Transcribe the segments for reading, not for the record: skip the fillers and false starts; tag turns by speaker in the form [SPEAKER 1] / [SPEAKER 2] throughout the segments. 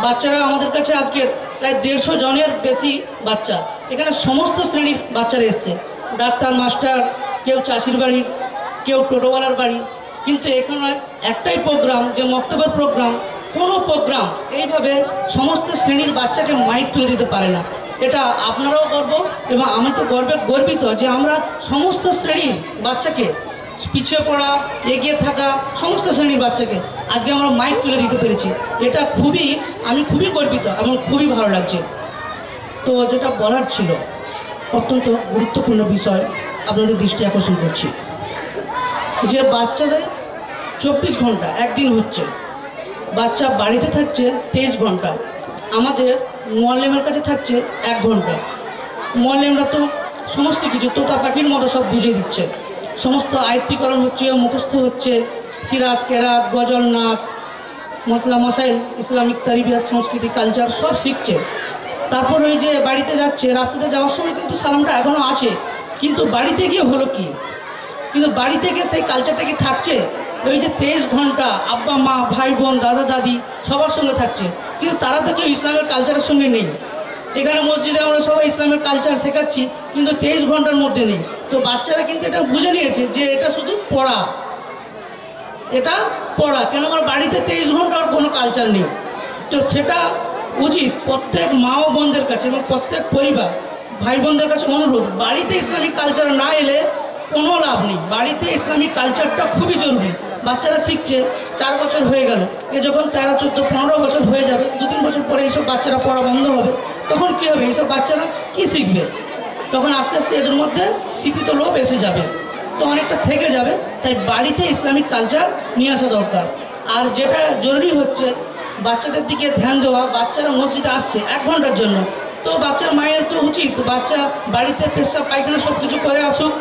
[SPEAKER 1] বাচ্চারা আমাদের কাছে আজকে প্রায় 150 জনের বেশি বাচ্চা, এখানে সমস্ত শ্রেণীর বাচ্চারা এসছে, ডাক্তার, মাস্টার, কেউ চাষির বাড়ি, কেউ টোটোওয়ালার বাড়ি। কিন্তু এখানে একটাই প্রোগ্রাম, যে মক্তবের প্রোগ্রাম, কোনো প্রোগ্রাম এইভাবে সমস্ত শ্রেণীর বাচ্চাকে মাইক তুলে দিতে পারে না। এটা আপনারাও গর্ব এবং আমি তো গর্বিত যে আমরা সমস্ত শ্রেণীর বাচ্চাকে, পিছিয়ে পড়া, এগিয়ে থাকা সমস্ত শ্রেণীর বাচ্চাকে আজকে আমরা মাইক তুলে দিতে পেরেছি। এটা আমি খুবই গর্বিত এবং খুবই ভালো লাগছে। তো যেটা বলার ছিল, অত্যন্ত গুরুত্বপূর্ণ বিষয় আপনাদের দৃষ্টি আকর্ষণ করছি, যে বাচ্চাদের 24 ঘন্টা একদিন হচ্ছে, বাচ্চা বাড়িতে থাকছে 23 ঘন্টা, আমাদের মোয়াল্লেমের কাছে থাকছে 1 ঘন্টা। মোয়াল্লেমরা তো সমস্ত কিছু তোতা পাখির মতো সব বুঝিয়ে দিচ্ছে, সমস্ত আয়ত্তীকরণ হচ্ছে, মুখস্থ হচ্ছে, সিরাত, কেরাত, গজল, নাচ, মশলা মশাইল, ইসলামিক তারিবিয়াত, সংস্কৃতি, কালচার সব শিখছে। তারপর ওই যে বাড়িতে যাচ্ছে, রাস্তাতে যাওয়ার সময় কিন্তু সালামটা এখনও আছে, কিন্তু বাড়িতে গিয়ে হলো কি, কিন্তু বাড়িতে গিয়ে সেই কালচারটা কি থাকছে? ওই যে 23 ঘন্টা আব্বা মা, ভাই বোন, দাদা দাদি সবার সঙ্গে থাকছে, কিন্তু তারা তো কেউ ইসলামের কালচারের সঙ্গে নেই। এখানে মসজিদে আমরা সবাই ইসলামের কালচার শেখাচ্ছি, কিন্তু 23 ঘন্টার মধ্যে নেই। তো বাচ্চারা কিন্তু এটা বুঝে নিয়েছে যে এটা শুধু পড়া, এটা পড়া, কেন আমার বাড়িতে 23 ঘন্টার কোনো কালচার নেই। তো সেটা উচিত প্রত্যেক মা ও বোনদের কাছে এবং প্রত্যেক পরিবার ভাই বোনদের কাছে অনুরোধ, বাড়িতে ইসলামিক কালচার না এলে কোনো লাভ নেই। বাড়িতে ইসলামিক কালচারটা খুবই জরুরি। বাচ্চারা শিখছে, 4 বছর হয়ে গেল, এ যখন 13, 14, 15 বছর হয়ে যাবে, 2-3 বছর পরে এইসব বাচ্চারা পড়া বন্ধ হবে, তখন কী হবে? এইসব বাচ্চারা কী শিখবে? তখন আস্তে আস্তে এদের মধ্যে স্মৃতিত লোভ এসে যাবে, তো অনেকটা থেকে যাবে। তাই বাড়িতে ইসলামিক কালচার নিয়ে আসা দরকার। আর যেটা জরুরি হচ্ছে বাচ্চাদের দিকে ধ্যান দেওয়া। বাচ্চারা মসজিদে আসছে 1 ঘন্টার জন্য, তো বাচ্চার মায়ের তো উচিত বাচ্চা বাড়িতে পেশাব পায়খানা সব কিছু করে আসুক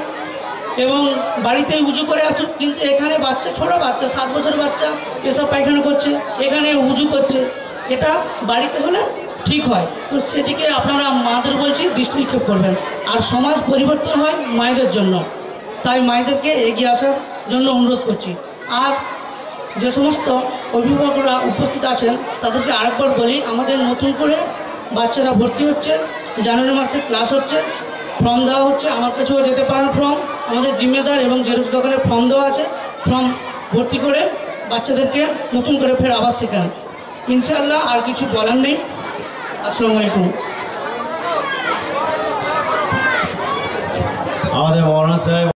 [SPEAKER 1] এবং বাড়িতেই উজু করে আসুক। কিন্তু এখানে বাচ্চা, ছোটো বাচ্চা, 7 বছরের বাচ্চা পেশাব পায়খানা করছে, এখানে উজু করছে, এটা বাড়িতে হলে ঠিক হয়। তো সেদিকে আপনারা মাদের বলছি দৃষ্টি নিক্ষেপ করবেন। আর সমাজ পরিবর্তন হয় মায়েদের জন্য, তাই মায়েদেরকে এগিয়ে আসার জন্য অনুরোধ করছি। আর যে সমস্ত অভিভাবকরা উপস্থিত আছেন তাদেরকে আরেকবার বলি, আমাদের নতুন করে বাচ্চারা ভর্তি হচ্ছে, জানুয়ারি মাসে ক্লাস হচ্ছে, ফর্ম দেওয়া হচ্ছে, আমার কাছেও যেতে পারেন ফর্ম, আমাদের জিম্মেদার এবং জেরক্স দোকানে ফর্ম দেওয়া আছে, ফর্ম ভর্তি করে বাচ্চাদেরকে নতুন করে ফের আবার শেখান ইনশাআল্লাহ। আর কিছু বলার নেই। আসসালামু আলাইকুম।
[SPEAKER 2] আমাদের মৌলানা সাহেব